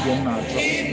Play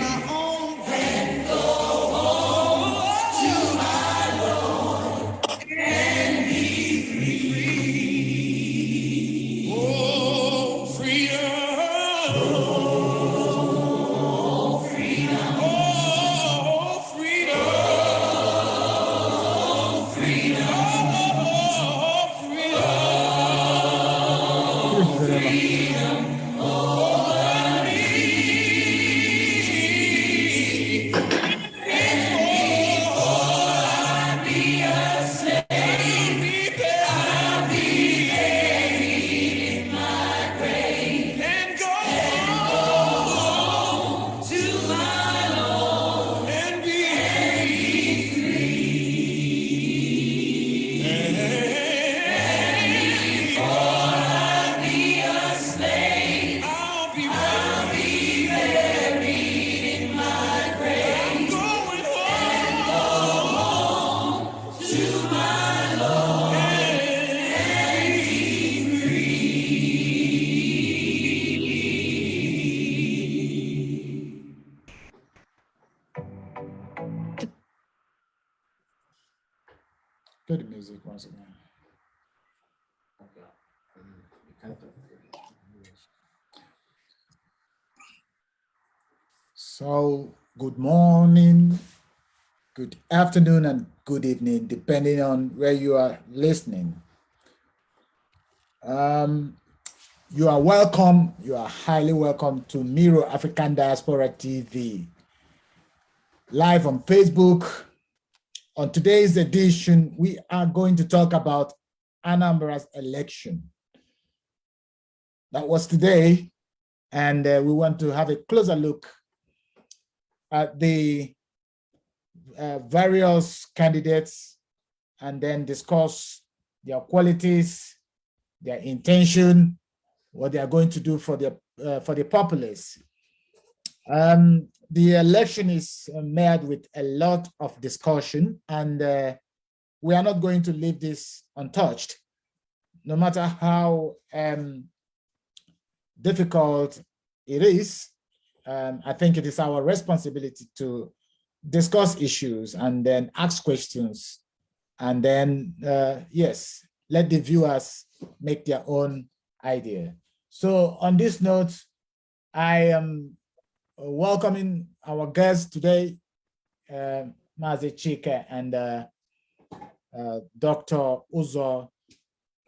the music once again. So, good morning, good afternoon, and good evening, depending on where you are listening. You are welcome, you are highly welcome to Miro African Diaspora TV, live on Facebook. On today's edition, we are going to talk about Anambra's election. That was today, and we want to have a closer look at the various candidates and then discuss their qualities, their intention, what they are going to do for the populace. The election is met with a lot of discussion, and we are not going to leave this untouched. No matter how difficult it is, I think it is our responsibility to discuss issues and then ask questions, and then, yes, let the viewers make their own idea. So on this note, I am welcoming our guests today, Mazi Chike and Dr. Uzo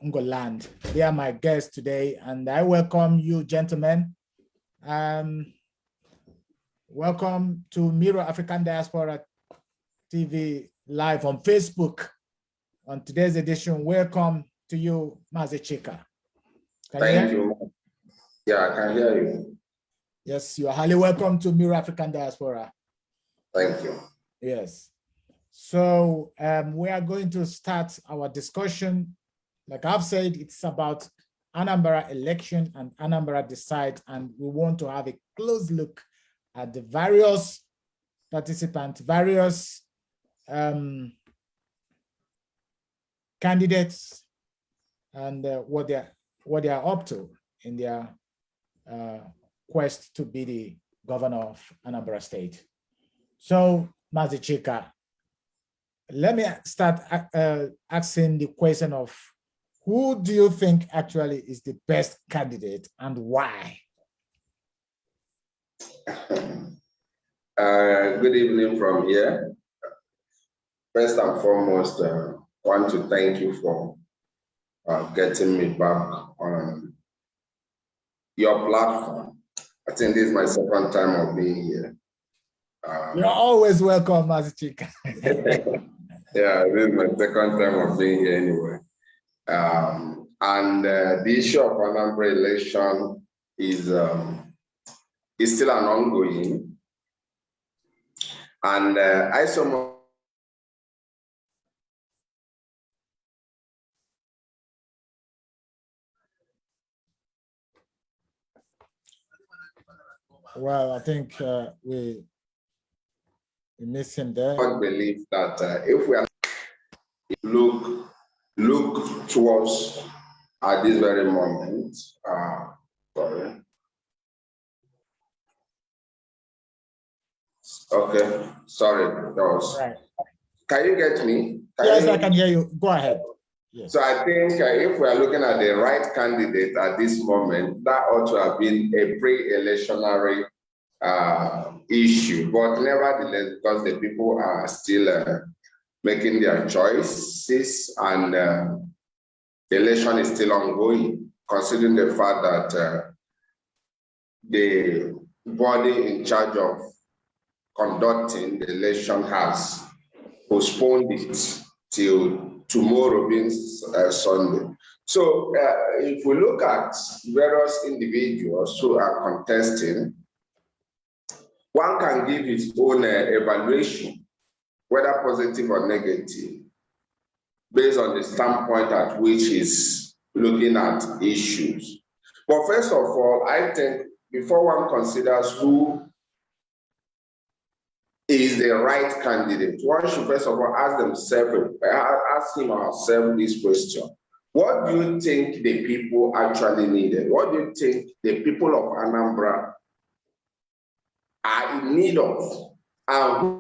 Ngoland. They are my guests today, and I welcome you, gentlemen. Welcome to Miro African Diaspora TV live on Facebook. On today's edition, welcome to you, Mazi Chike. Thank you. Yeah, I can hear you. Yes, you are highly welcome to Miro African Diaspora. Thank you. Yes. So we are going to start our discussion. Like I've said, it's about Anambra election and Anambra Decides, and we want to have a close look at the various participants, various candidates, and what they are up to in their quest to be the governor of Anambra State. So, Mazi Chike, let me start asking the question of who do you think actually is the best candidate and why? Good evening from here. First and foremost, I want to thank you for getting me back on your platform. I think this is my second time of being here. You're always welcome, Mazi Chike. Yeah, this is my second time of being here anyway. And the issue of Anambra election is still an ongoing. And I so Well, I think we miss him there. I believe that if we are look towards at this very moment, sorry. Okay, sorry. Right. Can you get me? Yes, I can hear you. Go ahead. Yes. So I think if we are looking at the right candidate at this moment, that ought to have been a pre-electionary issue. But nevertheless, because the people are still making their choices and the election is still ongoing, considering the fact that the body in charge of conducting the election has postponed it till tomorrow being Sunday. So if we look at various individuals who are contesting, one can give its own evaluation, whether positive or negative, based on the standpoint at which is looking at issues. But first of all, I think before one considers who is the right candidate, one should first of all ask him or herself this question. What do you think the people actually needed? What do you think the people of Anambra are in need of? And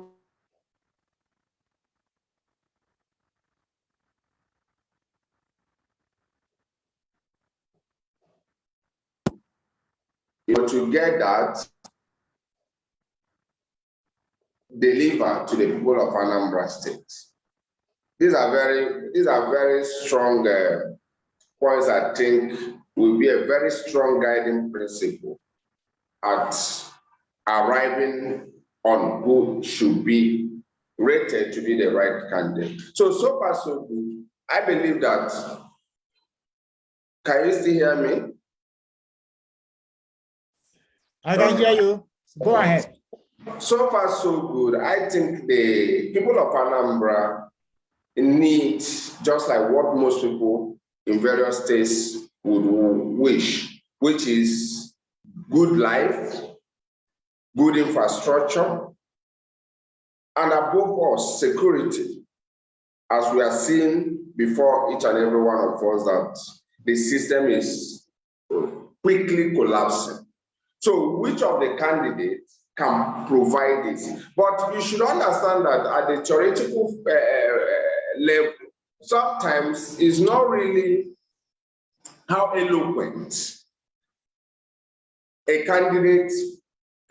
to get that, deliver to the people of Anambra State. These are very strong points. I think will be a very strong guiding principle at arriving on who should be rated to be the right candidate. So far so good. I believe that. Can you still hear me? I can hear you. Go ahead. So far so good. I think the people of Anambra need, just like what most people in various states would wish, which is good life, good infrastructure, and above all, security. As we are seeing before each and every one of us that the system is quickly collapsing. So which of the candidates can provide this? But you should understand that at the theoretical level, sometimes it's not really how eloquent a candidate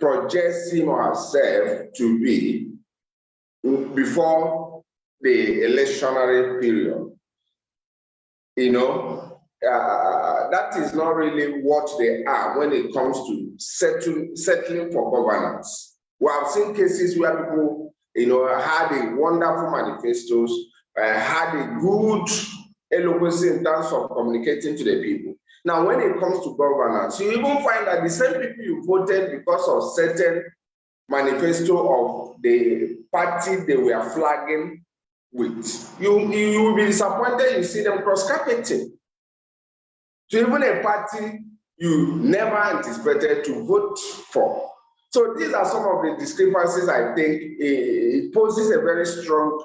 projects him or herself to be before the electionary period. You know, that is not really what they are when it comes to settling for governance. We have seen cases where people, you know, had a wonderful manifestos, had a good eloquence in terms of communicating to the people. Now, when it comes to governance, you even find that the same people you voted because of certain manifesto of the party they were flagging with, you will be disappointed you see them cross-carpeting. So even a party you never anticipated to vote for. So these are some of the discrepancies. I think it poses a very strong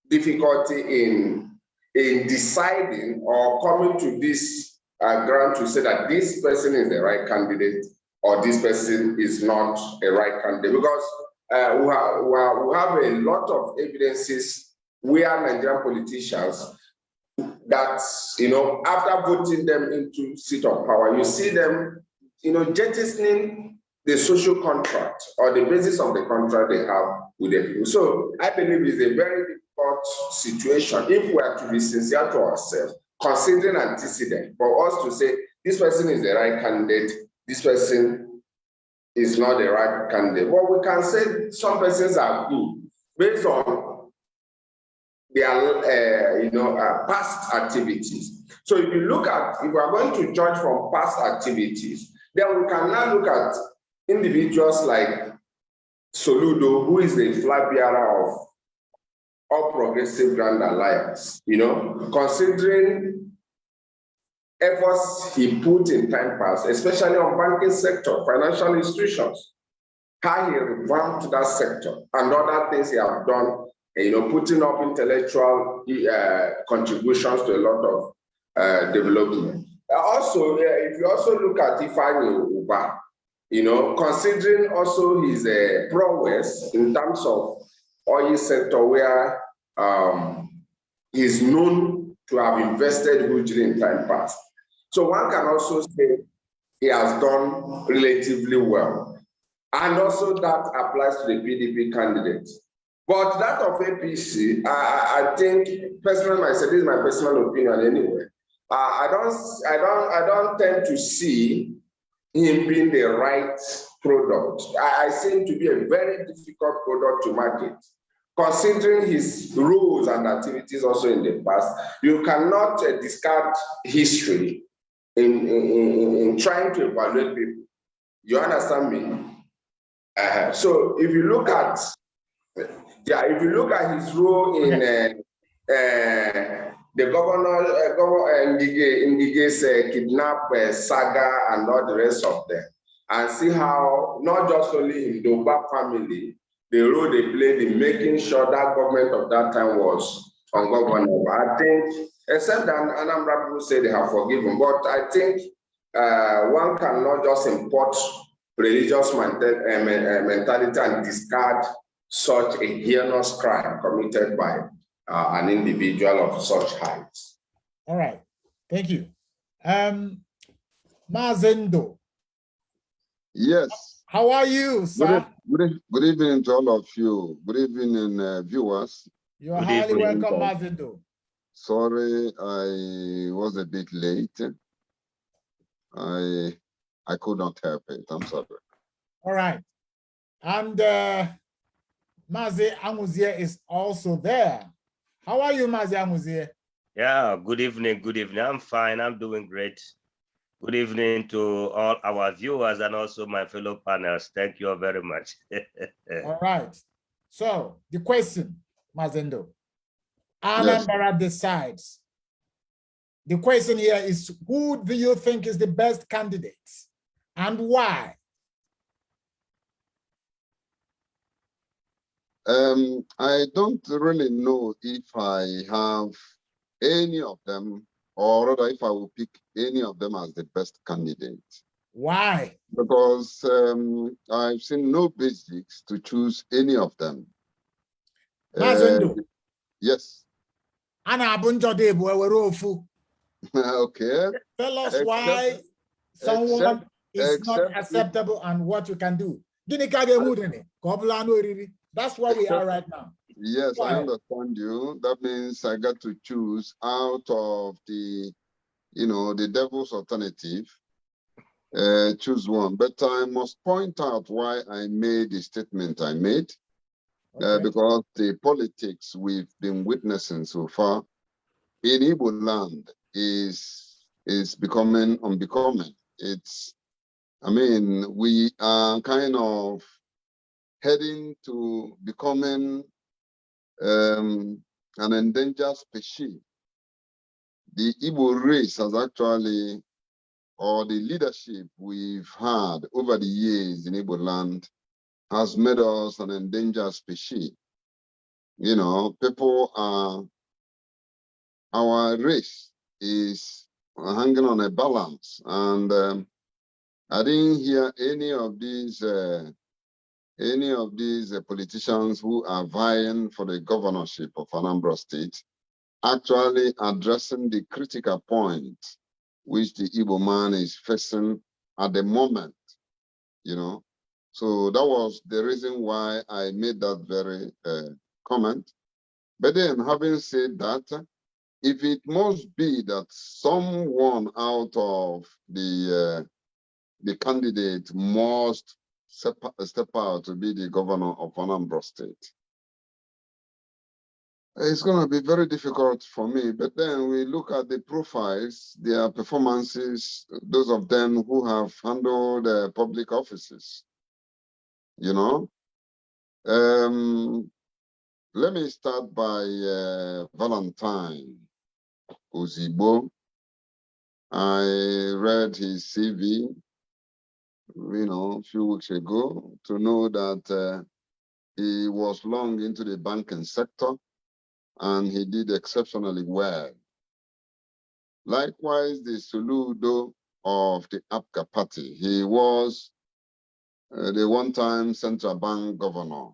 difficulty in deciding or coming to this ground to say that this person is the right candidate or this person is not a right candidate, because we have a lot of evidences where Nigerian politicians that, you know, after voting them into seat of power, you see them, you know, jettisoning the social contract or the basis of the contract they have with the people. So I believe it's a very difficult situation if we are to be sincere to ourselves, considering antecedent, for us to say this person is the right candidate, this person is not the right candidate. Well, we can say some persons are good based on their past activities. So if you look at, if we are going to judge from past activities, then we can now look at individuals like Soludo, who is the flag bearer of All Progressive Grand Alliance, you know, considering efforts he put in time past, especially on banking sector, financial institutions, how he revamped that sector and other things he have done, you know, putting up intellectual contributions to a lot of development. Also, if you also look at Ifeanyi Ubah, You know, considering also his prowess in terms of oil sector where he's known to have invested hugely in time past. So one can also say he has done relatively well. And also that applies to the PDP candidates. But that of APC, I think personally, myself, this is my personal opinion anyway. I don't tend to see him being the right product. I see him to be a very difficult product to market. Considering his roles and activities also in the past, you cannot discard history in trying to evaluate people. You understand me? So if you look at his role in the governor Ndige's kidnap saga and all the rest of them, and see how not just only in the Oba family, the role they played in making sure that government of that time was ungovernable. I think, except that Anambra people say they have forgiven, but I think one cannot just import religious mentality and discard such a heinous crime committed by an individual of such heights. All right, thank you. Mazendo. Yes. How are you, sir? Good evening to all of you. Good evening, viewers. You are highly welcome, Mazendo. Sorry, I was a bit late. I could not help it. I'm sorry. All right. And Mazi Amuzie is also there. How are you, Mazi Amuzie? Yeah, good evening, good evening. I'm fine, I'm doing great. Good evening to all our viewers and also my fellow panels. Thank you very much. All right. So the question, Mazendo, Anambra Decides. The question here is, who do you think is the best candidate and why? I don't really know if I have any of them, or rather if I will pick any of them as the best candidate. Why? Because I've seen no basics to choose any of them. Yes. Okay. Tell us why someone is not acceptable and what you can do. That's where we are right now. Yes, I understand you. That means I got to choose out of the, the devil's alternative, choose one. But I must point out why I made the statement I made, because the politics we've been witnessing so far in Igbo land is becoming unbecoming. We are kind of heading to becoming an endangered species. The Igbo race has actually, or the leadership we've had over the years in Igbo land has made us an endangered species. Our race is hanging on a balance. And I didn't hear any of these politicians who are vying for the governorship of Anambra State actually addressing the critical point which the Igbo man is facing at the moment, So that was the reason why I made that very comment. But then, having said that, if it must be that someone out of the candidate must step out to be the governor of Anambra State, it's going to be very difficult for me. But then we look at the profiles, their performances, those of them who have handled public offices, Let me start by Valentine Ozigbo. I read his CV, a few weeks ago to know that he was long into the banking sector and he did exceptionally well. Likewise, the Soludo of the APCA party, he was the one-time central bank governor.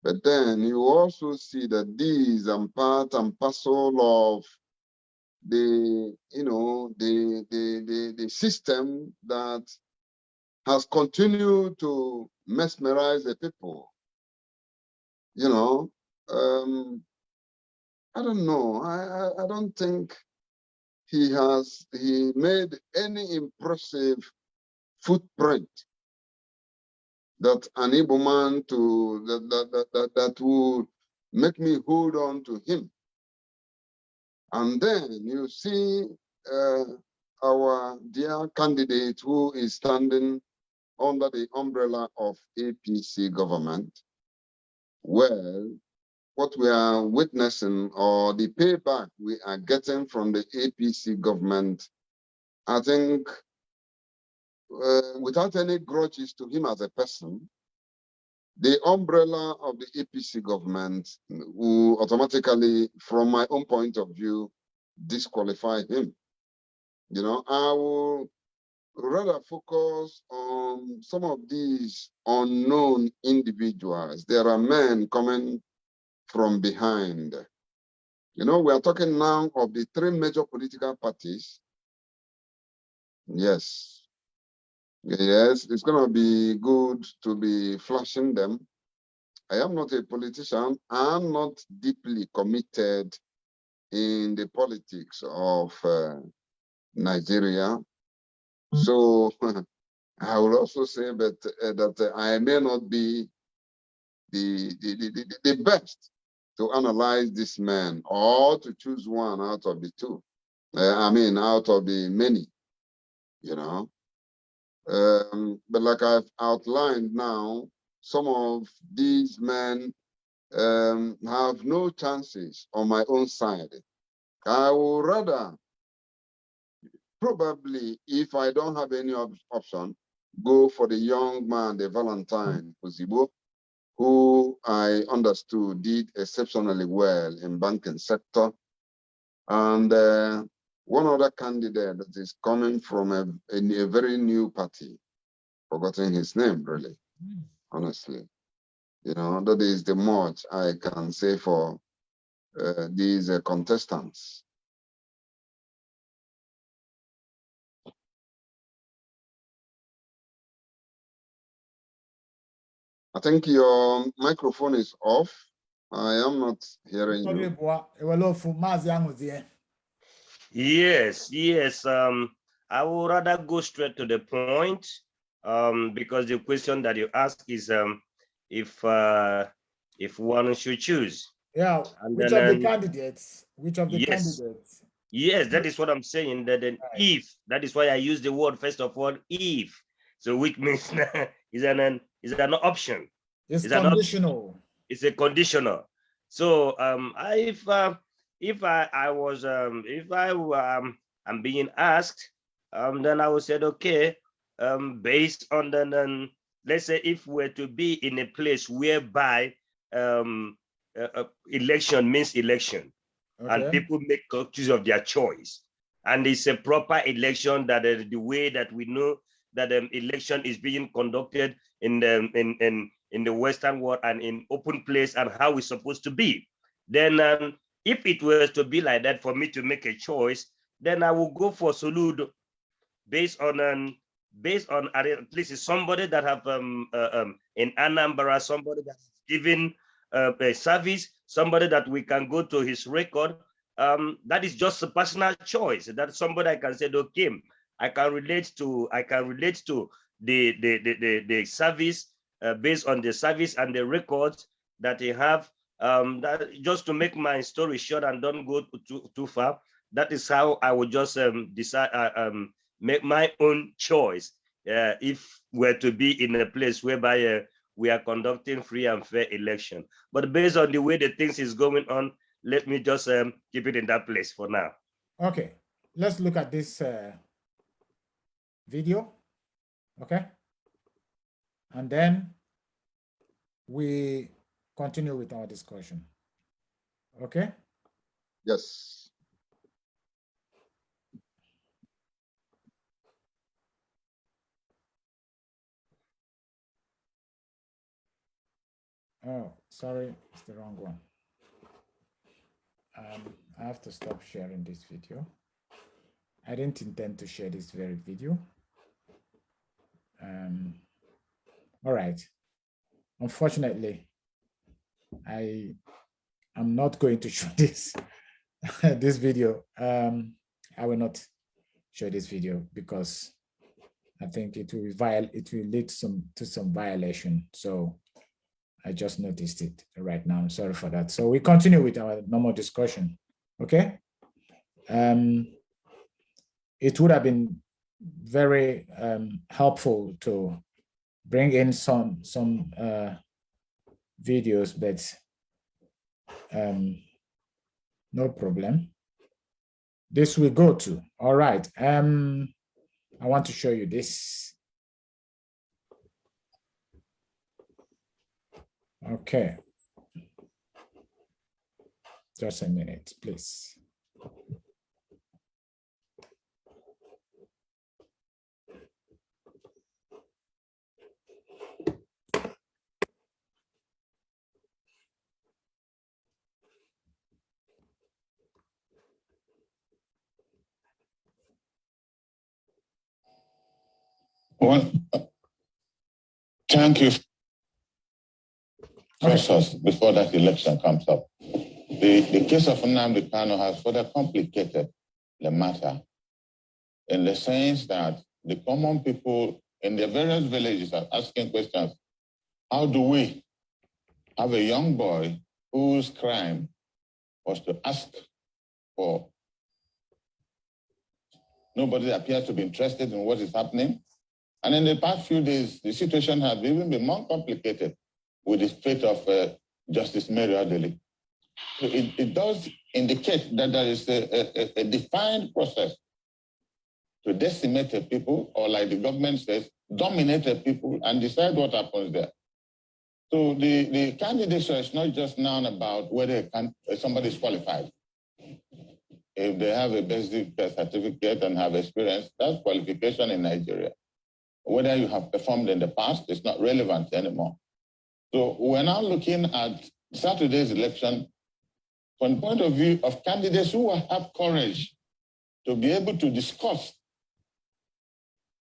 But then you also see that these are part and parcel of the, the system that has continued to mesmerize the people. I don't know. I don't think he made any impressive footprint that an able man that would make me hold on to him. And then you see our dear candidate who is standing under the umbrella of APC government. Well, what we are witnessing or the payback we are getting from the APC government, I think without any grudges to him as a person, the umbrella of the APC government will automatically, from my own point of view, disqualify him. I will rather focus on some of these unknown individuals. There are men coming from behind. We are talking now of the three major political parties. Yes, it's going to be good to be flashing them. I am not a politician. I'm not deeply committed in the politics of Nigeria. So I will also say that I may not be the best to analyze this man or to choose one out of the two. Out of the many, But like I've outlined now, some of these men have no chances on my own side. I would rather, probably, if I don't have any option, go for the young man, the Valentine Ozibo, who I understood did exceptionally well in banking sector. And one other candidate that is coming from a very new party, forgotten his name really, honestly. That is the much I can say for these contestants. I think your microphone is off. I am not hearing you. Yes. I would rather go straight to the point because the question that you ask is if one should choose. Yeah, which of the candidates? Yes, that is what I'm saying. That then if, that is why I use the word first of all, if. So which means is an option. It's conditional. It's a conditional. So if I am being asked, then I would say okay, based on the let's say if we're to be in a place whereby election means election, okay, and people make choice of their choice, and it's a proper election that the way that we know that election is being conducted in the Western world and in open place and how it's supposed to be. Then if it was to be like that for me to make a choice, then I will go for Soludo based on at least somebody that have in Anambra, somebody that's giving a service, somebody that we can go to his record. That is just a personal choice. That's somebody I can say, okay, I can relate to the service based on the service and the records that they have. That just to make my story short and don't go too far. That is how I would just decide make my own choice if we're to be in a place whereby we are conducting free and fair election. But based on the way the things is going on, let me just keep it in that place for now. Okay, let's look at this video, okay? And then we continue with our discussion, okay? Yes. Oh, sorry, it's the wrong one. I have to stop sharing this video. I didn't intend to share this very video. All right. Unfortunately, I am not going to show this this video. I will not show this video because I think it will lead to some violation. So I just noticed it right now. I'm sorry for that. So we continue with our normal discussion. Okay. It would have been very helpful to bring in some videos, but no problem. This we go to. All right. I want to show you this. Okay. Just a minute, please. Well, thank you. Process before that election comes up. The case of Nnamdi Kanu has further complicated the matter in the sense that the common people in the various villages are asking questions. How do we have a young boy whose crime was to ask for? Nobody appears to be interested in what is happening. And in the past few days, the situation has even been more complicated with the fate of Justice Mary Adeli. It does indicate that there is a defined process to decimate a people, or like the government says, dominate a people and decide what happens there. So the candidature is not just now about whether somebody is qualified. If they have a basic certificate and have experience, that's qualification in Nigeria. Whether you have performed in the past, it's not relevant anymore. So we're now looking at Saturday's election from the point of view of candidates who will have courage to be able to discuss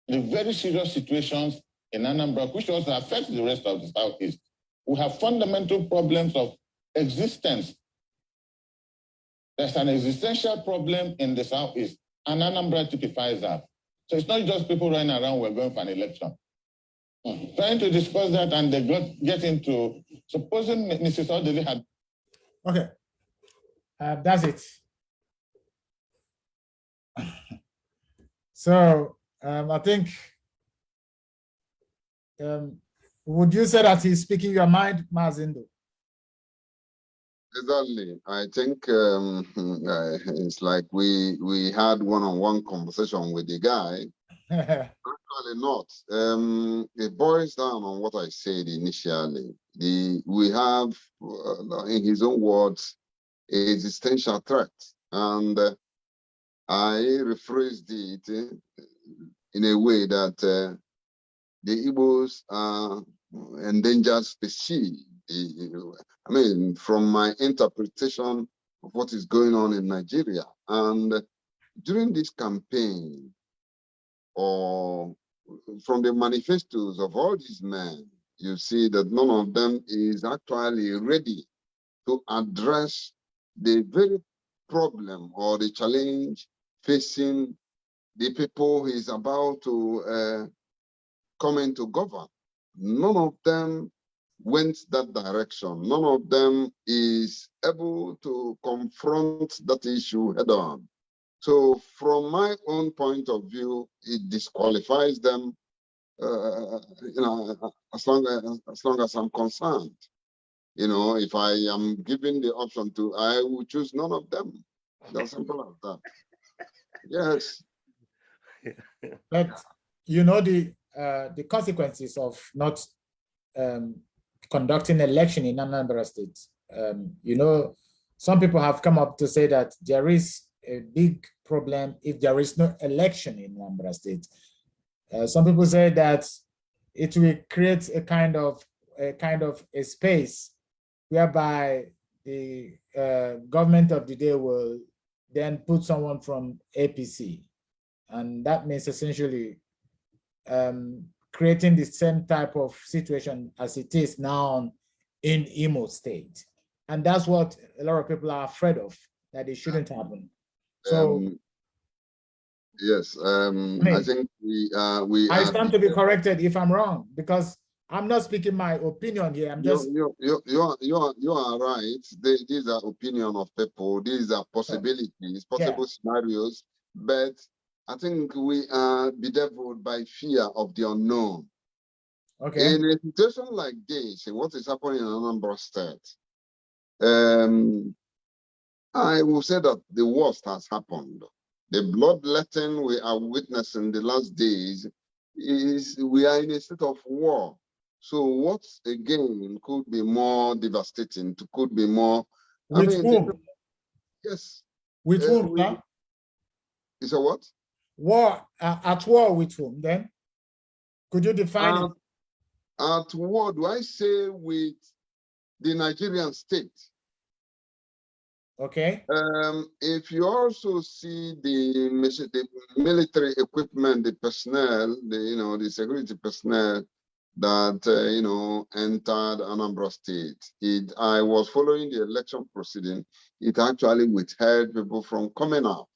the very serious situations in Anambra, which also affect the rest of the Southeast. We have fundamental problems of existence. There's an existential problem in the Southeast, and Anambra typifies that. So it's not just people running around, we're going for an election. Trying to discuss that, and they get into, supposing Mrs. Odetta had. Okay, that's it. So I think, would you say that he's speaking your mind, Mazindo? Exactly. I think it's like we had one-on-one conversation with the guy. Actually not. It boils down on what I said initially. We have, in his own words, existential threat. And I rephrased it in a way that the Igbos are endangered species. I mean, from my interpretation of what is going on in Nigeria. And during this campaign, or from the manifestos of all these men, you see that none of them is actually ready to address the very problem or the challenge facing the people he is about to come into govern. None of them went that direction. None of them is able to confront that issue head on. So from my own point of view, it disqualifies them, as long as I'm concerned. If I am given the option to, I will choose none of them. That's simple as that. Yes. But the consequences of not conducting election in Anambra State. Some people have come up to say that there is a big problem if there is no election in Anambra State. Some people say that it will create a kind of a kind of a space whereby the government of the day will then put someone from APC. And that means essentially creating the same type of situation as it is now in Imo State. And that's what a lot of people are afraid of, that it shouldn't happen. So yes, I think we I stand to be corrected if I'm wrong, because I'm not speaking my opinion here. I'm just you are right. These are opinion of people. These are possibilities, possible scenarios. But I think we are bedeviled by fear of the unknown. Okay. In a situation like this, in what is happening in Anambra State, I will say that the worst has happened. The bloodletting we are witnessing the last days is we are in a state of war. So what again could be more devastating, could be more... With whom? Yes. With whom, sir? Is a what? War, at war with whom then? Could you define it? At war, do I say with the Nigerian state? Okay. If you also see the military equipment, the personnel, the security personnel that entered Anambra State, I was following the election proceeding. It actually withheld people from coming out.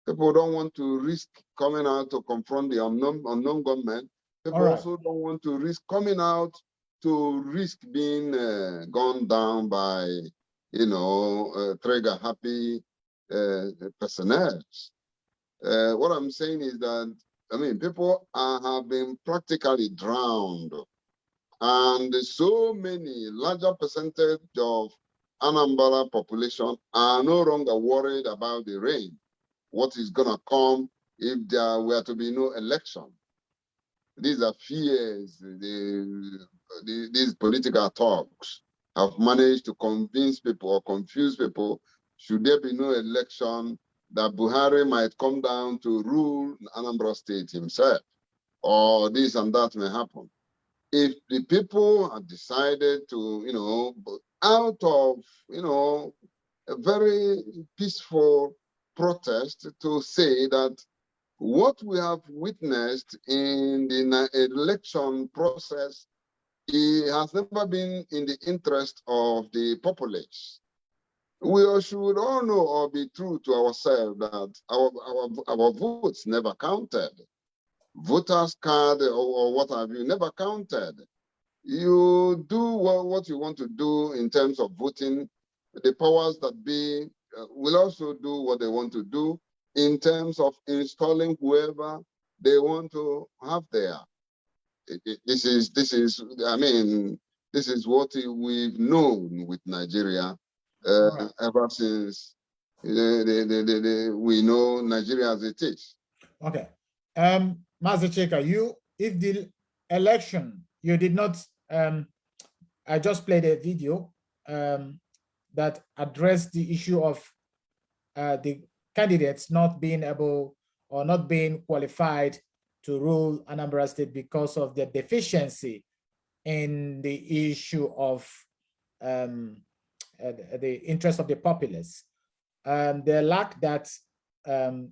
People don't want to risk coming out to confront the unknown government. People also don't want to risk coming out to risk being gunned down by trigger-happy personnel. What I'm saying is that, people have been practically drowned. And so many, larger percentage of Anambra population are no longer worried about the rain. What is going to come if there were to be no election? These are fears. These political talks have managed to convince people or confuse people, should there be no election, that Buhari might come down to rule Anambra State himself, or this and that may happen. If the people have decided to, out of, a very peaceful protest, to say that what we have witnessed in the election process, it has never been in the interest of the populace. We should all know or be true to ourselves that our votes never counted. Voters card or what have you never counted. You do what you want to do in terms of voting. The powers that be will also do what they want to do in terms of installing whoever they want to have there. This is what we've known with Nigeria ever since we know Nigeria as it is. Okay. Master Cheka, if the election, you did not, I just played a video that addressed the issue of the candidates not being able or not being qualified to rule Anambra State because of their deficiency in the issue of the interest of the populace. They lack that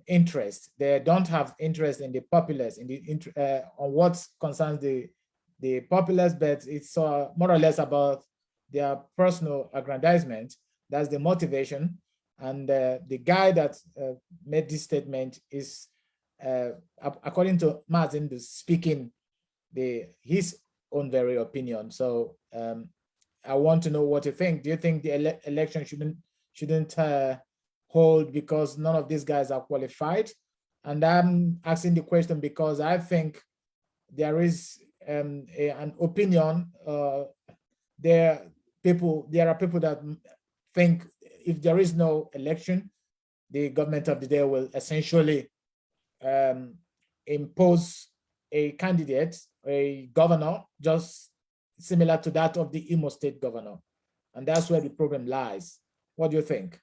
interest. They don't have interest in the populace, on what concerns the populace, but it's more or less about their personal aggrandizement. That's the motivation. And the guy that made this statement is, according to Martin, speaking his own very opinion. So I want to know what you think. Do you think the election shouldn't hold because none of these guys are qualified? And I'm asking the question because I think there is an opinion. There are people that think if there is no election, the government of the day will essentially impose a candidate, a governor, just similar to that of the Imo State governor. And that's where the problem lies. What do you think?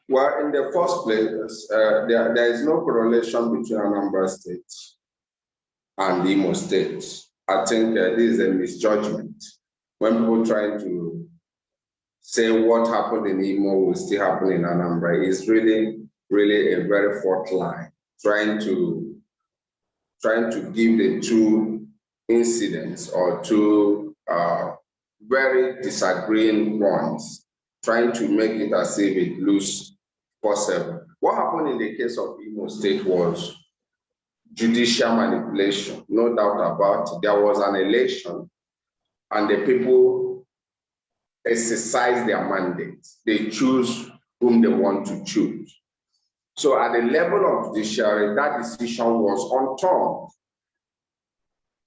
Well, in the first place, there is no correlation between Anambra State and Imo State. I think this is a misjudgment. When people trying to say what happened in Imo will still happen in Anambra, is really, really a very fault line. Trying to give the two incidents or two very disagreeing points, trying to make it as if it looks possible. What happened in the case of Imo State was judicial manipulation, no doubt about it. There was an election and the people exercise their mandate. They choose whom they want to choose. So at the level of judiciary, that decision was unturned.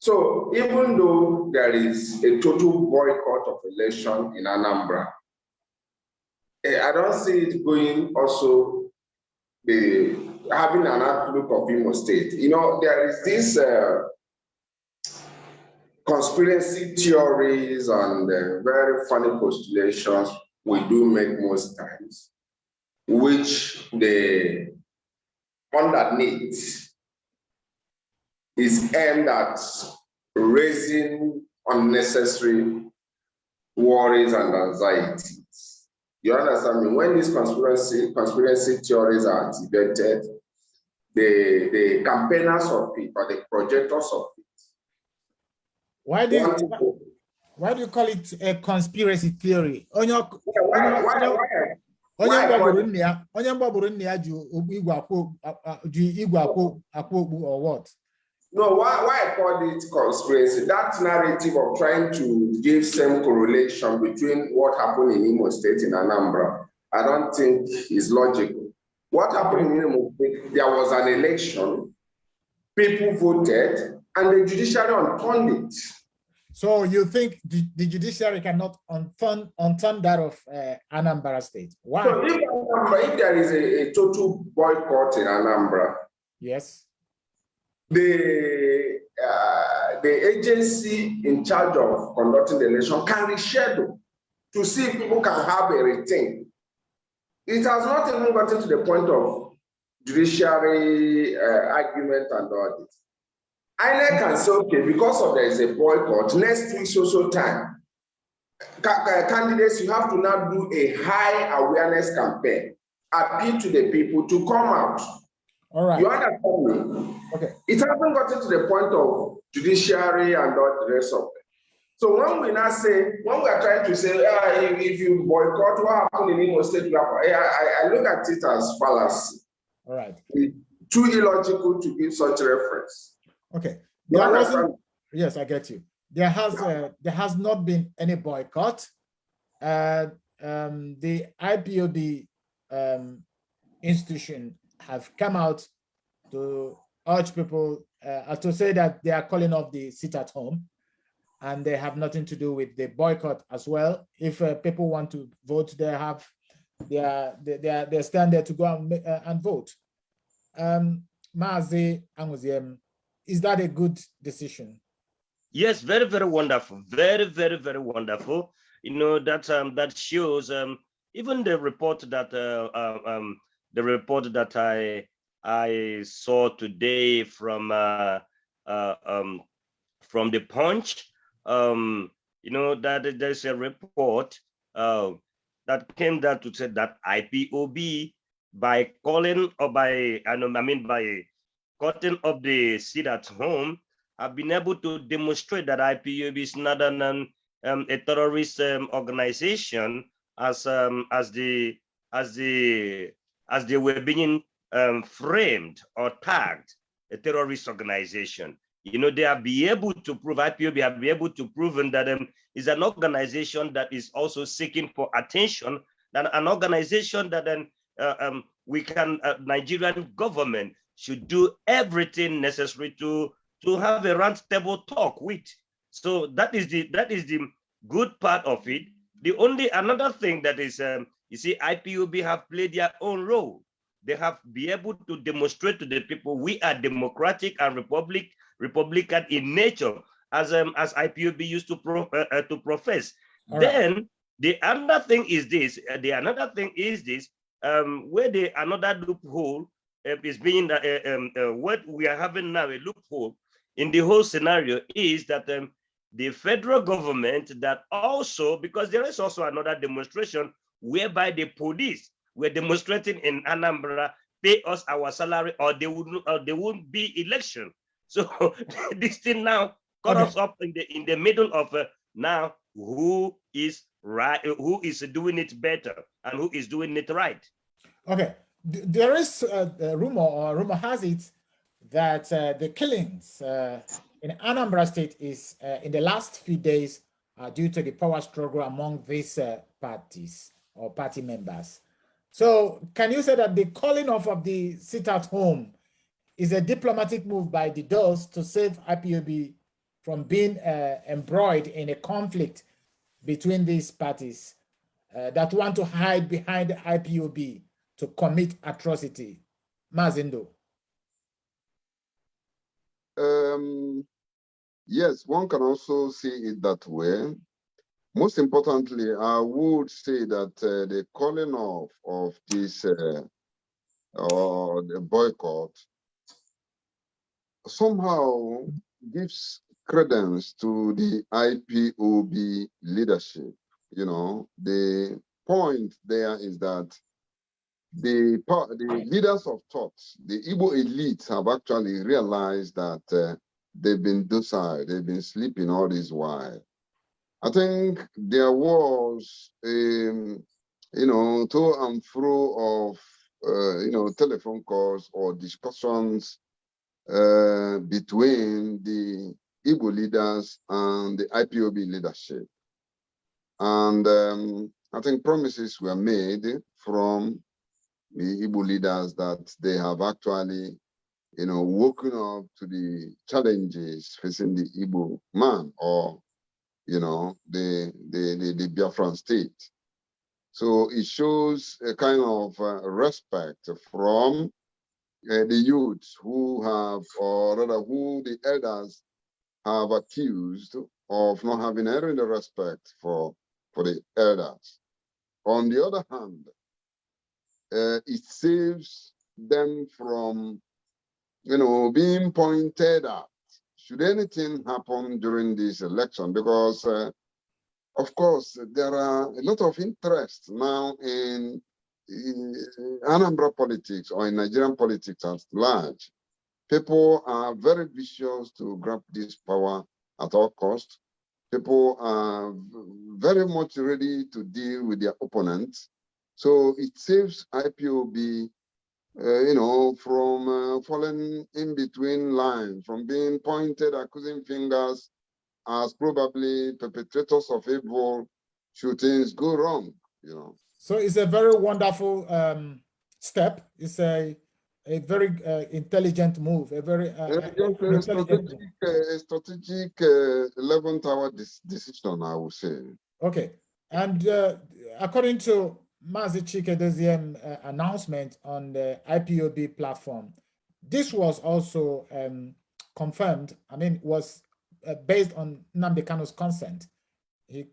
So even though there is a total boycott of election in Anambra, I don't see it going also having an outlook of Imo State. You know, there is this conspiracy theories and very funny postulations we do make most times, which the underneath is aimed at raising unnecessary worries and anxieties. You understand me? When these conspiracy theories are activated, the campaigners of it or the projectors of it. Why do you call it a conspiracy theory? Why or what? No, why I call it conspiracy? That narrative of trying to give some correlation between what happened in Imo State and Anambra, I don't think is logical. What happened in Imo State, there was an election, people voted, and the judiciary unturned it. So you think the judiciary cannot unturn that of Anambra State? Why? So if there is a total boycott in Anambra, yes, the agency in charge of conducting the election can reschedule to see if people can have a retain. It has not even gotten to the point of judiciary argument and all this. INEC can say, okay, because of there is a boycott, next week social time, candidates, you have to now do a high awareness campaign, appeal to the people to come out. All right. You understand me? Okay. It hasn't gotten to the point of judiciary and all the rest of it. So when we now say, when we are trying to say, if you boycott, what happened in Imo State? I look at it as fallacy. All right. It's too illogical to give such reference. Okay. There wasn't, yes, I get you. There has not been any boycott. The IPOB institution have come out to urge people to say that they are calling off the sit at home, and they have nothing to do with the boycott as well. If people want to vote, they have they stand there to go and vote. Mazi Anguziem, is that a good decision? Yes, very, very wonderful. Very, very, very wonderful. You know, that shows even the report that I saw today from the Punch. You know, that there's a report that came down to say that IPOB, by calling or by cutting up the seat at home, have been able to demonstrate that IPOB is not a terrorist organization as they were being framed or tagged a terrorist organization. You know, they have been able to prove, IPOB have been able to prove that is an organization that is also seeking for attention, that an organization that Nigerian government should do everything necessary to have a round table talk with. So that is the good part of it. Another thing that is, you see, IPOB have played their own role. They have been able to demonstrate to the people we are democratic and Republican in nature, as IPOB used to profess. All then right. The another thing is this. Where another loophole is being what we are having now, a loophole in the whole scenario is that the federal government that also, because there is also another demonstration whereby the police were demonstrating in Anambra, pay us our salary or there won't be election. So this thing now caught us up in the middle of now who is right, who is doing it better and who is doing it right. Okay, there is a rumor has it that the killings in Anambra State is in the last few days due to the power struggle among these parties or party members. So can you say that the calling off of the sit-at-home is a diplomatic move by the DOS to save IPOB from being embroiled in a conflict between these parties that want to hide behind IPOB to commit atrocity? Mazindo. Yes, one can also see it that way. Most importantly, I would say that the calling off of this or the boycott somehow gives credence to the IPOB leadership. You know, the point there is that the leaders of thought, the Igbo elites, have actually realized that they've been docile, they've been sleeping all this while. I think there was, you know, to and fro of, you know, telephone calls or discussions between the Igbo leaders and the IPOB leadership. And I think promises were made from the Igbo leaders that they have actually, you know, woken up to the challenges facing the Igbo man or, you know, the Biafran state. So it shows a kind of respect from the youths who have, or rather who the elders have accused of not having any respect for the elders. On the other hand, it saves them from, you know, being pointed at should anything happen during this election, because of course there are a lot of interest now in Anambra politics or in Nigerian politics at large. People are very vicious to grab this power at all costs. People are very much ready to deal with their opponents. So it saves IPOB, you know, from falling in between lines, from being pointed, accusing fingers as probably perpetrators of evil should things go wrong, you know. So it's a very wonderful step. It's a very intelligent move, a very strategic 11th hour decision, I would say. Okay, and according to Mazi Chikedoziem's announcement on the IPOB platform, this was also confirmed. I mean, was based on Nnamdi Kanu's consent. He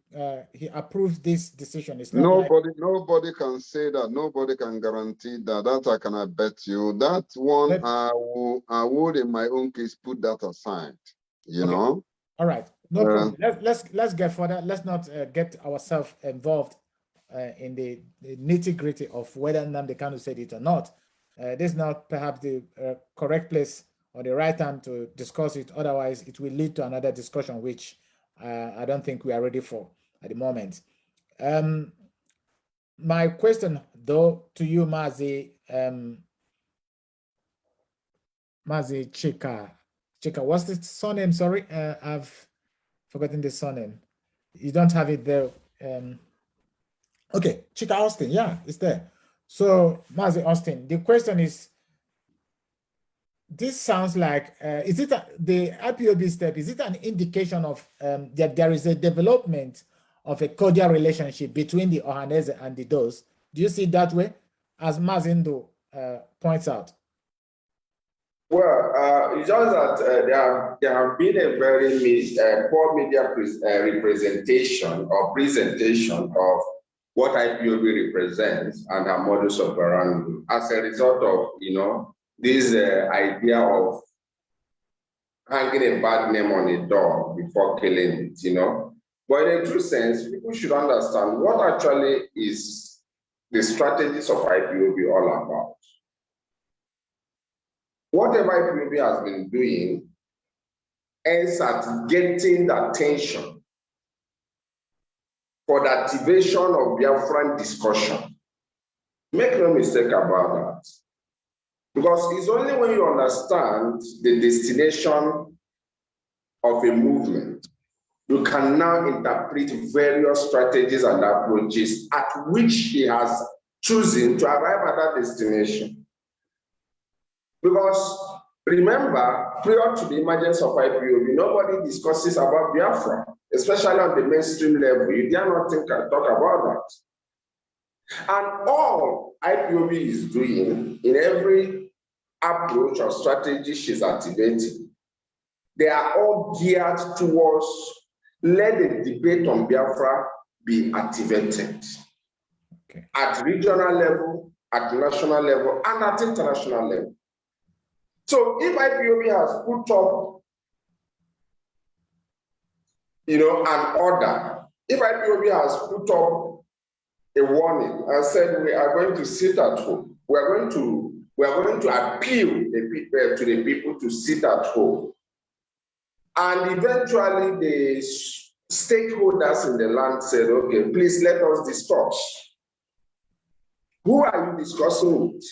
approved this decision. It's not nobody can say that. Nobody can guarantee that. That I cannot bet you. That one, I would in my own case put that aside. You know. All right, no problem. Let's get further. Let's not get ourselves involved in the nitty-gritty of whether Nnamdi Kanu said it or not. This is not perhaps the correct place or the right time to discuss it. Otherwise, it will lead to another discussion, which I don't think we are ready for at the moment. My question, though, to you, Mazi Chika, what's the surname? Sorry, I've forgotten the surname. You don't have it there. Okay, Chika Austin, yeah, it's there. So, Mazi Austin, the question is, this sounds like, is it the IPOB step, is it an indication of that there is a development of a cordial relationship between the Ohanese and the DOS? Do you see it that way, as Mazindo points out? Well, it's just that there have been a very poor media representation or presentation of what IPOB represents and our modus operandi as a result of, you know, this idea of hanging a bad name on a dog before killing it, you know. But in a true sense, people should understand what actually is the strategies of IPOB all about. Whatever IPOB has been doing ends at getting the attention for the activation of Biafran discussion. Make no mistake about that. Because it's only when you understand the destination of a movement, you can now interpret various strategies and approaches at which he has chosen to arrive at that destination. Because remember, prior to the emergence of IPOB, nobody discusses about Biafra, especially on the mainstream level. You dare not think and talk about that. And all IPOB is doing in every approach or strategy she's activating, they are all geared towards let the debate on Biafra be activated at regional level, at national level, and at international level. So if IPOB has put up, you know, an order, if IPOB has put up a warning and said we are going to sit at home, we are going to appeal to the people to sit at home, and eventually the stakeholders in the land said, okay, please let us discuss. Who are you discussing with?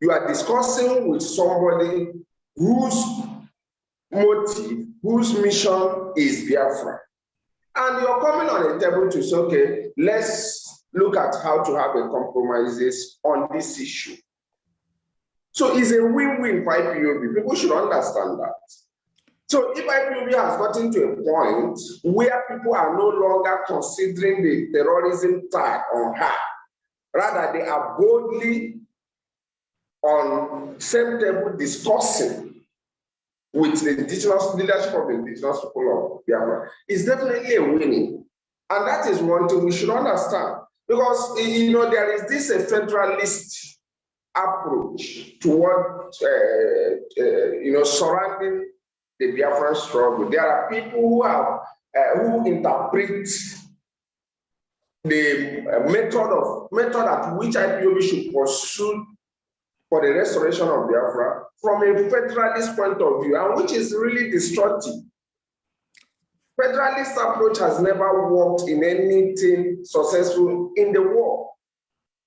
You are discussing with somebody whose motive, whose mission is Biafra. And you're coming on a table to say, okay, let's look at how to have a compromises on this issue. So it's a win-win for IPOB. People should understand that. So if IPOB has gotten to a point where people are no longer considering the terrorism tag on her, rather they are boldly on same table discussing with the indigenous leadership of the indigenous people of Biafra, it's definitely a winning. And that is one thing we should understand. Because, you know, there is this federalist approach toward, you know, surrounding the Biafran struggle. There are people who have, who interpret the method at which IPOB should pursue for the restoration of Biafra from a federalist point of view, and which is really destructive. Federalist approach has never worked in anything successful in the world.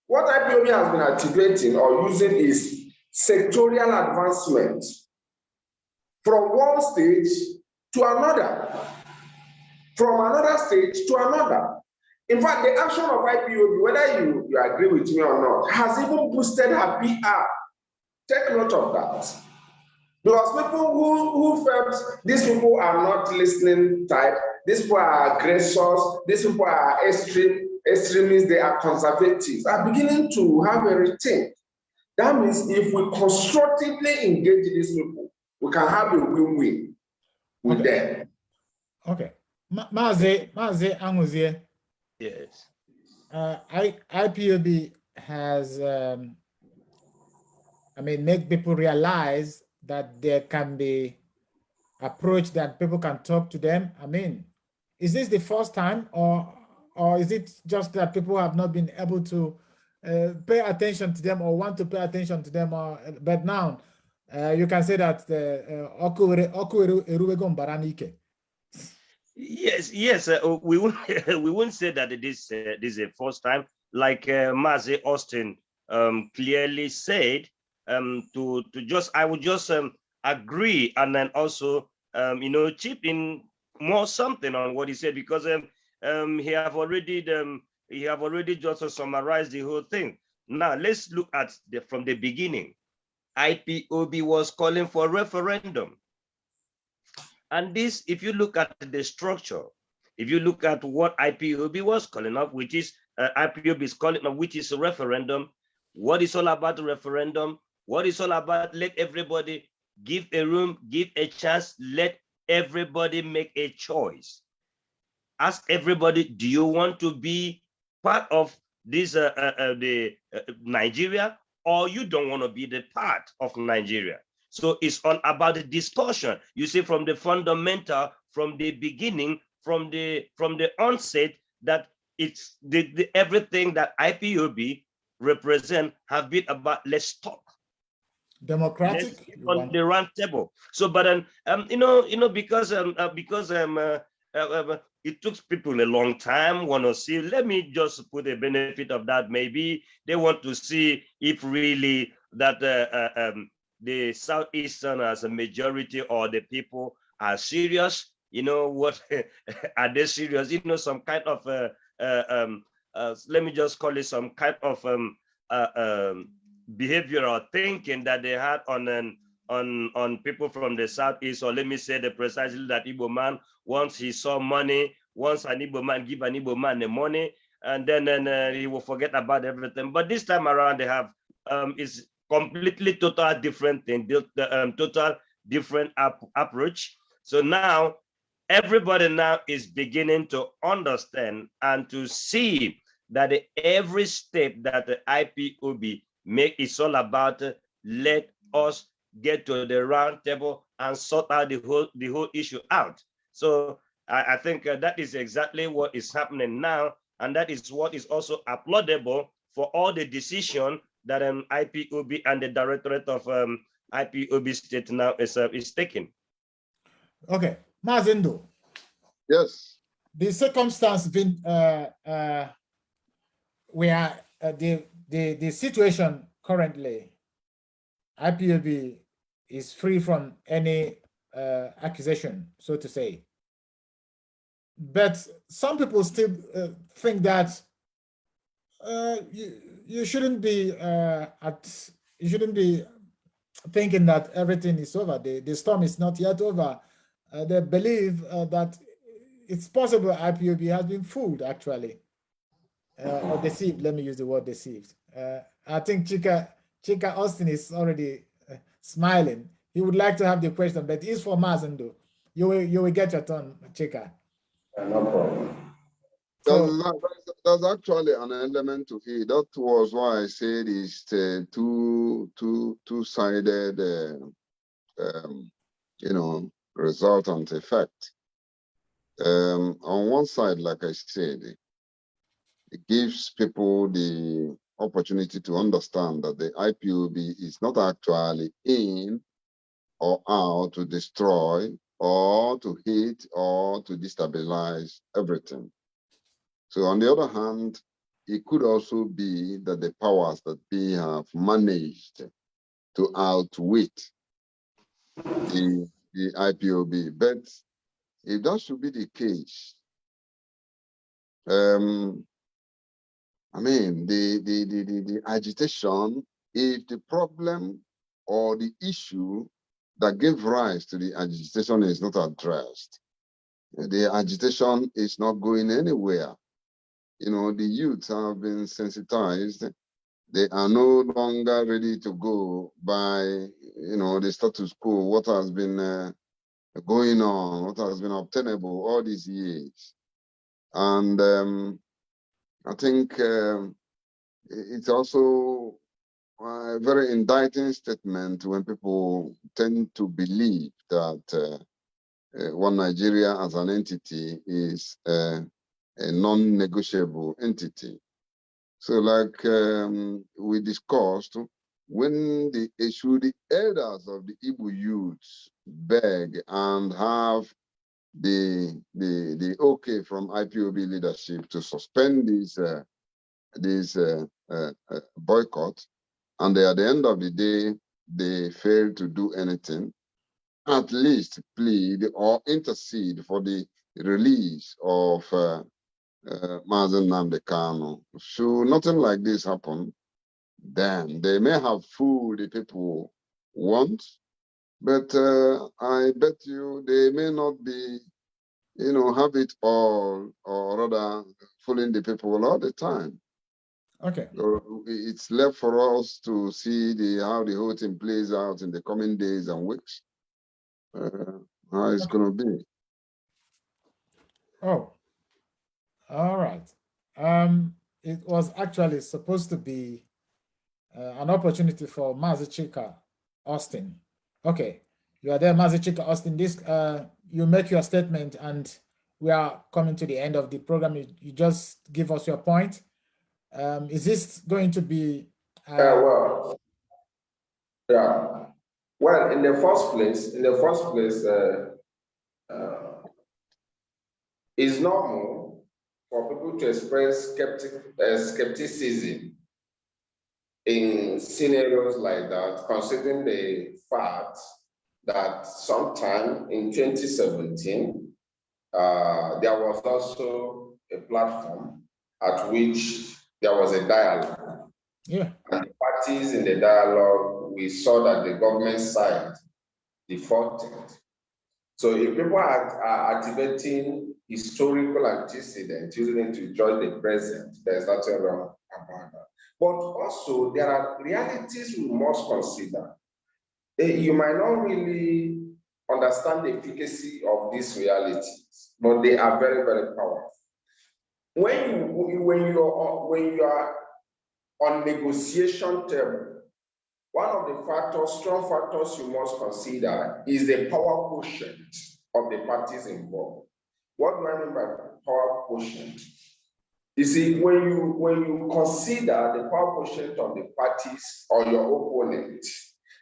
What IPOB has been activating or using is sectorial advancement from one stage to another, from another stage to another. In fact, the action of IPOB, whether you agree with me or not, has even boosted her PR. Take note of that. Because people who felt these people are not listening type, these people are aggressors, these people are extremists, they are conservatives, are beginning to have a rethink. That means if we constructively engage these people, we can have a win-win with them. Okay. Mazi Anguzie. Yes. IPOB has, make people realize that there can be approach that people can talk to them. Is this the first time, or is it just that people have not been able to pay attention to them or want to pay attention to them? But now you can say that Yes. We won't say that this is a first time. Like Mazi Austin clearly said, I would just agree and then also chip in more something on what he said, because he have already just summarized the whole thing. Now let's look at from the beginning. IPOB was calling for referendum. And this, if you look at the structure, if you look at what IPOB was calling up, which is IPOB is calling up, which is a referendum, what is all about the referendum, what is all about, let everybody give a room, give a chance, let everybody make a choice. Ask everybody, do you want to be part of this Nigeria, or you don't want to be the part of Nigeria? So it's all about the discussion. You see, from the fundamental, from the beginning, from the onset, that it's everything that IPOB represent have been about let's talk. Democratic. Let's get on the round table. So, but because it took people a long time want to see. Let me just put a benefit of that. Maybe they want to see if really that the Southeastern as a majority or the people are serious. You know what? Are they serious? You know, some kind of let me just call it some kind of behavioral thinking that they had on people from the Southeast, or let me say the precisely that Igbo man, once he saw money, once an Igbo man give an Igbo man the money, and then he will forget about everything. But this time around, they have is completely total different thing, total different approach. So now everybody now is beginning to understand and to see that every step that the IPOB make is all about let us get to the round table and sort out the whole issue out. So I think that is exactly what is happening now, and that is what is also applaudable for all the decision that IPOB and the Directorate of IPOB State now is taking. Okay, Mazindo. Yes. The circumstance been where the situation currently, IPOB is free from any accusation, so to say. But some people still think that you shouldn't be thinking that everything is over. The storm is not yet over. They believe that it's possible IPOB has been fooled, actually, or deceived. Let me use the word deceived. I think Chika Austin is already smiling. He would like to have the question, but it's for Mazindo. You will get your turn, Chika. No problem. There's actually an element to it. That was why I said it's two-sided, resultant effect. On one side, like I said, it gives people the opportunity to understand that the IPOB is not actually in or out to destroy or to hit or to destabilize everything. So on the other hand, it could also be that the powers that be have managed to outwit the IPOB. But if that should be the case, I mean, the agitation, if the problem or the issue that gave rise to the agitation is not addressed, the agitation is not going anywhere. You know, the youth have been sensitized. They are no longer ready to go by, the status quo, what has been going on, what has been obtainable all these years. And I think it's also a very indicting statement when people tend to believe that one Nigeria as an entity is a non-negotiable entity. So like we discussed, when the elders of the Igbo youths beg and have the okay from IPOB leadership to suspend this boycott, and at the end of the day, they fail to do anything, at least plead or intercede for the release of Nnamdi Kanu. Should nothing like this happen, then they may have fooled the people once, but I bet you they may not be, have it all, or rather fooling the people all the time. Okay. So it's left for us to see how the whole thing plays out in the coming days and weeks. How it's going to be. Oh, all right. It was actually supposed to be an opportunity for Mazi Chika Austin Okay, you are there, Mazi Chika Austin. This you make your statement, and we are coming to the end of the program. You just give us your point. Is this going to be? Well, yeah. Well, in the first place, it's normal for people to express skepticism in scenarios like that, considering the fact that sometime in 2017, there was also a platform at which there was a dialogue. Yeah. And the parties in the dialogue, we saw that the government side defaulted. So if people are activating historical antecedents, using it to judge the present, there's nothing wrong about that. But also, there are realities we must consider. You might not really understand the efficacy of these realities, but they are very, very powerful. When you are on negotiation table, one of the strong factors you must consider is the power quotient of the parties involved. What do I mean by power quotient? You see, when you consider the power quotient of the parties or your opponent,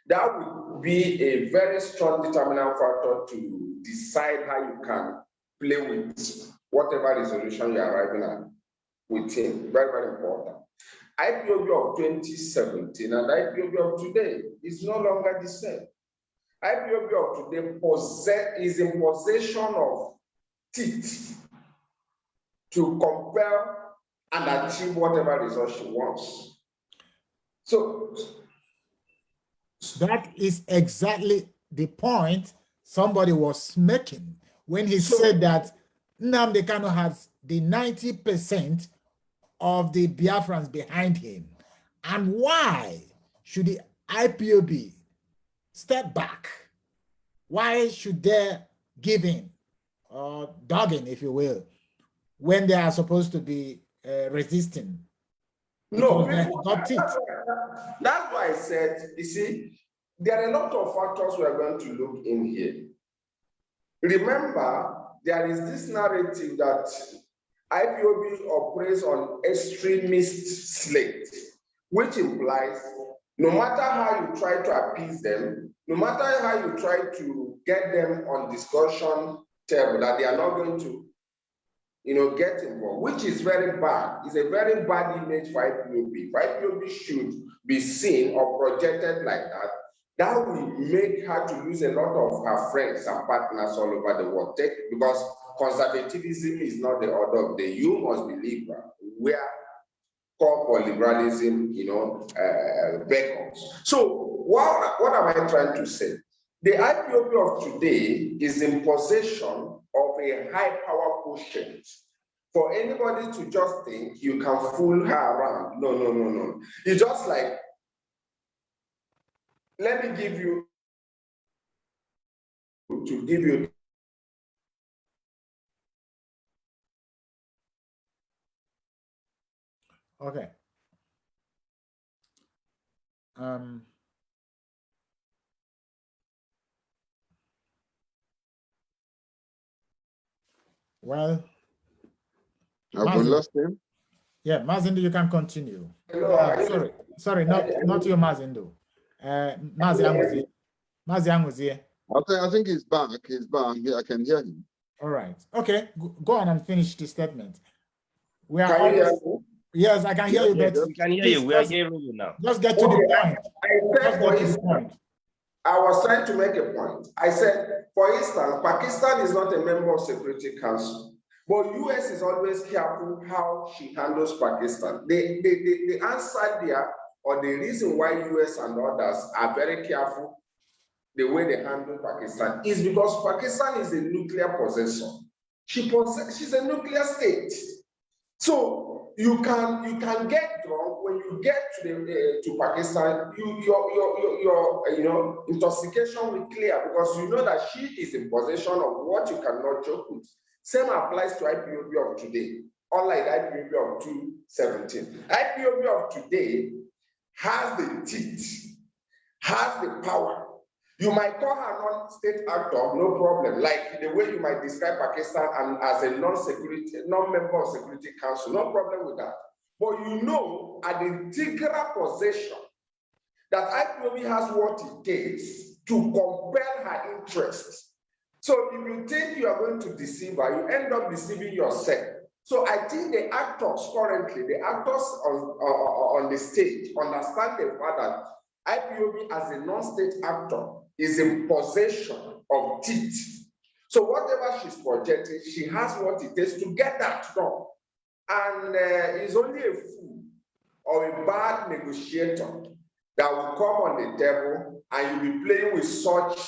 that would be a very strong determinant factor to decide how you can play with whatever resolution you're arriving at with him. Very, very important. IPOB of 2017 and IPOB of today is no longer the same. IPOB of today is in possession of teeth to compel and achieve whatever result she wants. So that is exactly the point somebody was making when he said that Nnamdi Kanu has the 90% of the Biafrans behind him. And why should the IPOB step back? Why should they give in or dog in, if you will, when they are supposed to be resisting? No, that's why I said, you see, there are a lot of factors we are going to look in here. Remember, there is this narrative that IPOB operates on extremist slate, which implies no matter how you try to appease them, no matter how you try to get them on discussion table, that they are not going to, get involved, which is very bad. It's a very bad image for IPOB. If IPOB should be seen or projected like that, that will make her to lose a lot of her friends and partners all over the world. Because conservatism is not the order of the day. You must be liberal. We are call for liberalism, beckons. So what am I trying to say? The IPOB of today is in possession of a high power quotient. For anybody to just think you can fool her around, no. It's just like, let me give you, okay. Well, have we lost him? Yeah, Mazindo, you can continue. Sorry, not you, Mazindo. Mazi Anguzie. I think he's back. He's back. I can hear him. All right. Okay, go on and finish the statement. We are can you hear me? Yes, I can hear you. Yes, we can hear you. We are hearing you now. Just get to the point. I was trying to make a point. I said, for instance, Pakistan is not a member of Security Council, but US is always careful how she handles Pakistan. The answer there, or the reason why US and others are very careful the way they handle Pakistan, is because Pakistan is a nuclear possessor. She's a nuclear state. So you can get drunk when you get to Pakistan. Your intoxication will clear because you know that she is in possession of what you cannot joke with. Same applies to IPOB of today, unlike IPOB of 2017. IPOB of today has the teeth, has the power You might call her non-state actor, no problem. Like the way you might describe Pakistan and as a non-member of Security Council, no problem with that. But you know, at the integral position, that IPOB has what it takes to compel her interest. So if you think you are going to deceive her, you end up deceiving yourself. So I think the actors currently, the actors on the stage understand the fact that IPOB as a non-state actor is in possession of teeth. So whatever she's projecting, she has what it takes to get that done. And it's only a fool or a bad negotiator that will come on the table and you'll be playing with such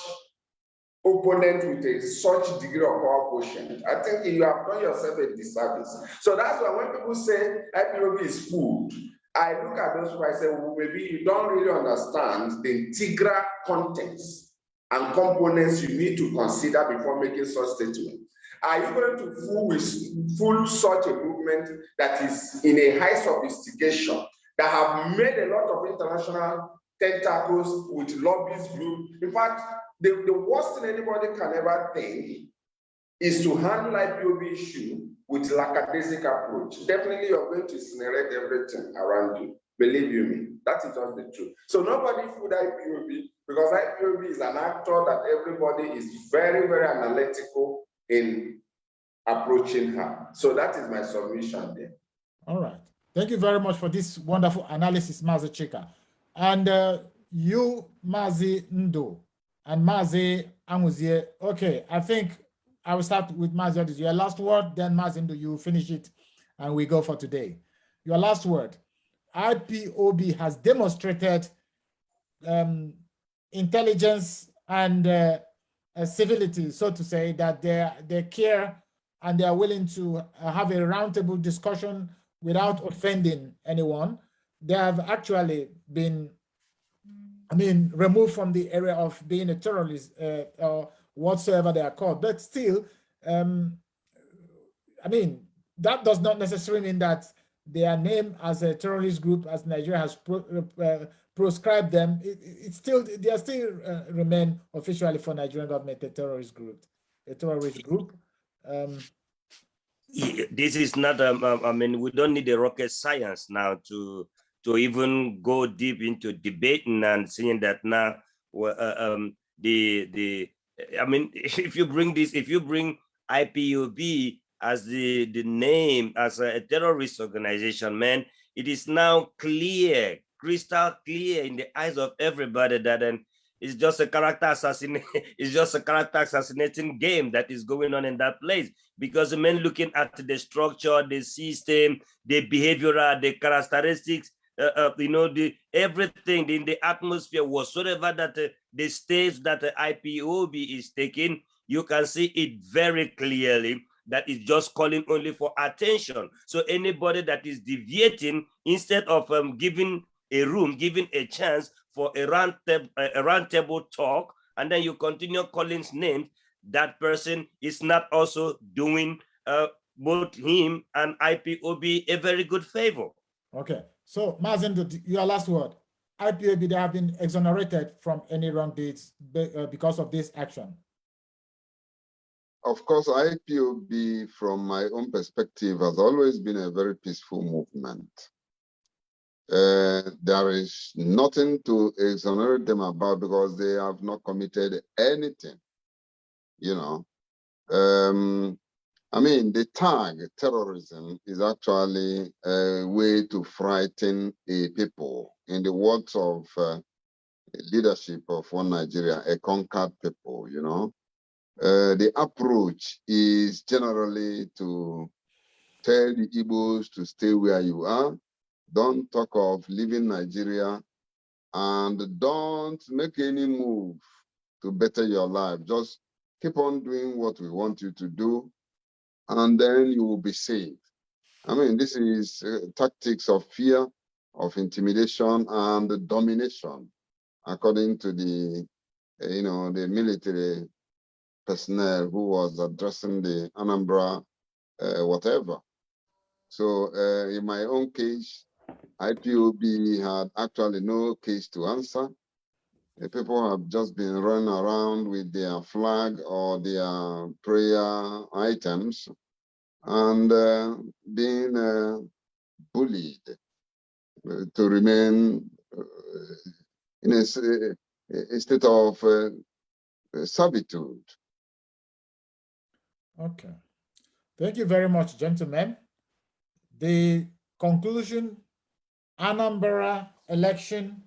opponent with a such degree of power quotient. I think you have done yourself a disservice. So that's why when people say IPOB is food, I look at those people, I say, well, maybe you don't really understand the integral context and components you need to consider before making such statements. Are you going to fool such a movement that is in a high sophistication, that have made a lot of international tentacles with lobbyist group? In fact, the worst thing anybody can ever think is to handle IPOB issue with lackadaisic approach. Definitely you're going to incinerate everything around you. Believe you me, that is just the truth. So nobody fooled IPOB, because IPOB is an actor that everybody is very, very analytical in approaching her. So that is my submission there. All right. Thank you very much for this wonderful analysis, Mazi Chika. And you, Mazi Ndo, and Mazi Amuzie. Okay, I think I will start with Mazi. Your last word, then Mazi Ndo, you finish it, and we go for today. Your last word. IPOB has demonstrated intelligence and civility, so to say, that they care and they are willing to have a roundtable discussion without offending anyone. They have actually been, removed from the area of being a terrorist or whatsoever they are called. But still, that does not necessarily mean that they are named as a terrorist group, as Nigeria has proscribed them. They still remain officially for Nigerian government a terrorist group. This is not. We don't need a rocket science now to even go deep into debating and saying that now. If you bring IPOB as the name as a terrorist organization, man, it is now clear, crystal clear in the eyes of everybody that it's just a character assassinating game that is going on in that place. Because the men looking at the structure, the system, the behavioral, the characteristics, the everything in the atmosphere whatsoever that the stage that the IPOB is taking, you can see it very clearly that is just calling only for attention. So anybody that is deviating, instead of giving a chance for a round table talk, and then you continue calling names, that person is not also doing both him and IPOB a very good favor. Okay, so Mazen, your last word. IPOB, they have been exonerated from any wrong deeds because of this action. Of course, IPOB, from my own perspective, has always been a very peaceful movement. There is nothing to exonerate them about because they have not committed anything, the tag terrorism is actually a way to frighten a people. In the words of leadership of One Nigeria, a conquered people, the approach is generally to tell the Igbos to stay where you are. Don't talk of leaving Nigeria, and don't make any move to better your life. Just keep on doing what we want you to do, and then you will be safe. This is tactics of fear, of intimidation, and domination, according to the military personnel who was addressing the Anambra whatever. So in my own case, IPOB had actually no case to answer. People have just been running around with their flag or their prayer items and being bullied to remain in a state of servitude. Okay. Thank you very much, gentlemen. The conclusion, Anambra election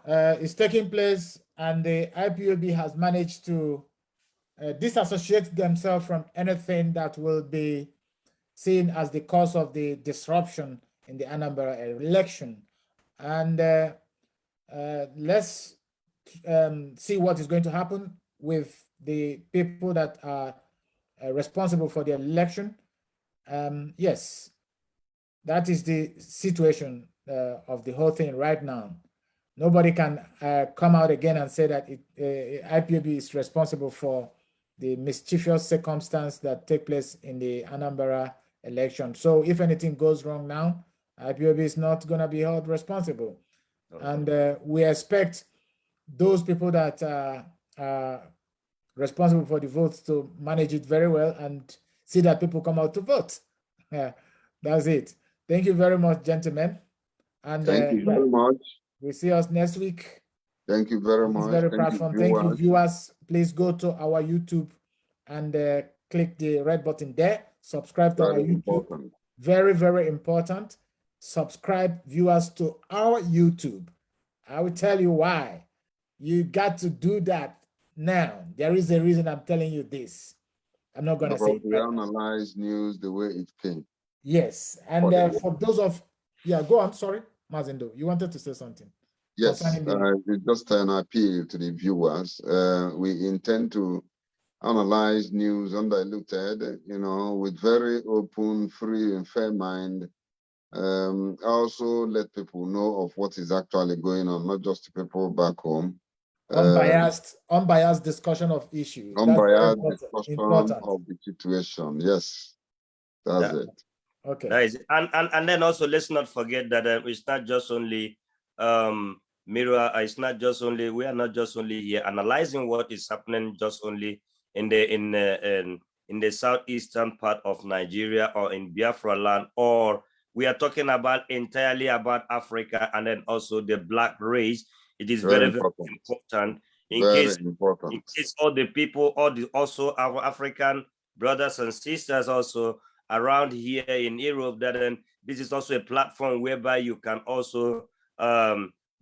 is taking place, and the IPOB has managed to disassociate themselves from anything that will be seen as the cause of the disruption in the Anambra election. And let's see what is going to happen with the people that are responsible for the election. Yes, that is the situation of the whole thing right now. Nobody can come out again and say that IPOB is responsible for the mischievous circumstance that take place in the Anambra election. So if anything goes wrong now, IPOB is not going to be held responsible. Okay. And we expect those people that are responsible for the votes to manage it very well and see that people come out to vote. Yeah, that's it. Thank you very much, gentlemen. And thank you very much. We'll see us next week. Thank you very much. Thank you, viewers. Please go to our YouTube and click the red button there. Subscribe to our YouTube. Important. Very, very important. Subscribe, viewers, to our YouTube. I will tell you why. You got to do that now. There is a reason I'm telling you this. I'm not going to say it. We analyze news the way it came. Yes. And for those of, go on. Sorry, Mazindo, you wanted to say something. Yes, it's just an appeal to the viewers. We intend to analyze news undiluted, with very open, free, and fair mind. Also let people know of what is actually going on, not just the people back home. Unbiased discussion of issues. Unbiased discussion of the situation. Yes, that's it. Okay. Nice. And then also let's not forget that it's not just only Mira. It's not just only, we are not just only here analyzing what is happening just only in the southeastern part of Nigeria or in Biafra land, or we are talking about entirely about Africa and then also the Black race. It is very, very important. In case all the people, also our African brothers and sisters also around here in Europe, that this is also a platform whereby you can also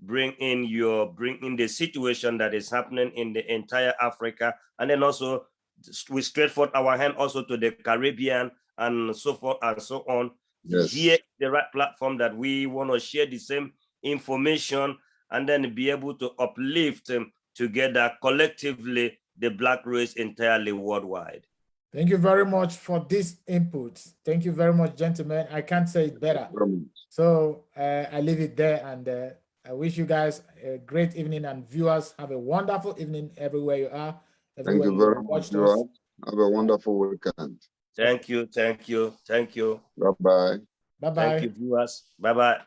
bring in the situation that is happening in the entire Africa, and then also we stretch forth our hand also to the Caribbean and so forth and so on. Yes. Here is the right platform that we want to share the same information and then be able to uplift together collectively the Black race entirely worldwide. Thank you very much for this input. Thank you very much, gentlemen. I can't say it better. So I leave it there, and I wish you guys a great evening, and viewers have a wonderful evening everywhere you are. Thank you very much, viewers. Have a wonderful weekend. Thank you. Thank you. Thank you. Bye-bye. Bye-bye. Thank you, viewers. Bye-bye.